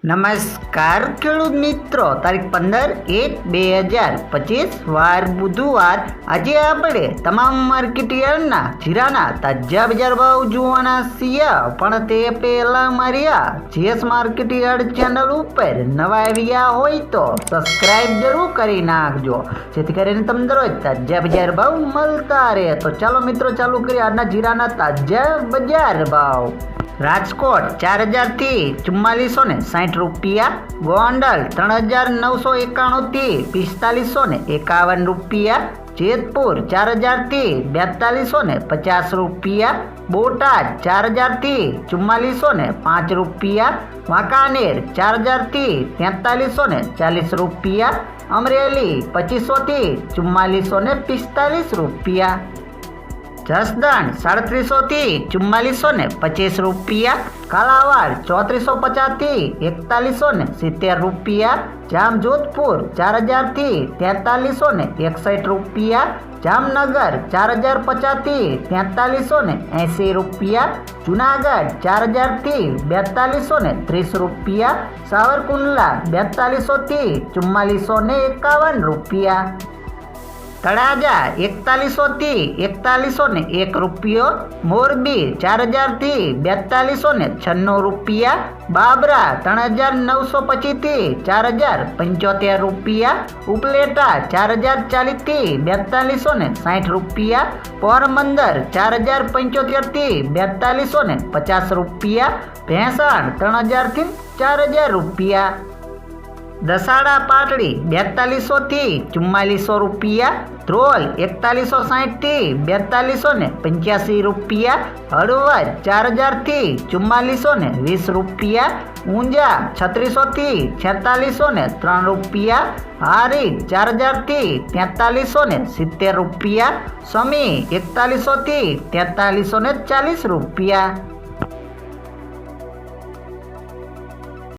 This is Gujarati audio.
નમસ્કાર ખેડૂત મિત્રો, તારીખ 15/1/2025 વાર બુધવાર. આજે આપણે તમામ માર્કેટ યાર્ડના જીરાના તાજા બજાર ભાવ જોવાના છીએ. પણ તે પહેલા મારી આ જીએસ માર્કેટ યાર્ડ ચેનલ ઉપર નવા આવ્યા હોય તો સબસ્ક્રાઇબ જરૂર કરી નાખજો, જેથી કરીને તમને દરરોજ તાજા બજાર ભાવ મળતા રહે. તો ચાલો મિત્રો, ચાલુ કરીએ આજના જીરાના તાજા બજાર ભાવ. રાજકોટ 4000 થી 4460 રૂપિયા, ગોંડલ 3991 થી 4551 રૂપિયા, જેતપુર 4000 થી 4250 રૂપિયા, બોટાદ 4000 થી 4405 રૂપિયા, વાંકાનેર 4000 થી 4340 રૂપિયા, અમરેલી 2500 થી 4445 રૂપિયા, જસદણ 3700 થી 4450 રૂપિયા, કાલાવાડ 3450 થી 4170 રૂપિયા, જામજોધપુર 4000 થી 4361 રૂપિયા, જામનગર 4050 થી 4380 રૂપિયા, જુનાગઢ 4000 થી 4230 રૂપિયા, સાવરકુંડલા 4200 થી 4451 રૂપિયા, તળાજા 4100 થી 4101 રૂપિયો, મોરબી 4000 થી 4296 રૂપિયા, બાબરા 3925 થી 4075 રૂપિયા, ઉપલેટા 4040 થી 4260 રૂપિયા, પોરબંદર 4075 થી 4250 રૂપિયા, ભેંસાણ 3000 થી 4000 રૂપિયા, દસાડા પાટડી 4200 થી 4400 રૂપિયા, ધ્રોલ 4160 થી 4285 રૂપિયા, હળવદ 4000 થી 4420 રૂપિયા, ઊંઝા 3600 થી 4603 રૂપિયા, હારીજ 4000 થી 4370 રૂપિયા, સમી 4100 થી 4340 રૂપિયા.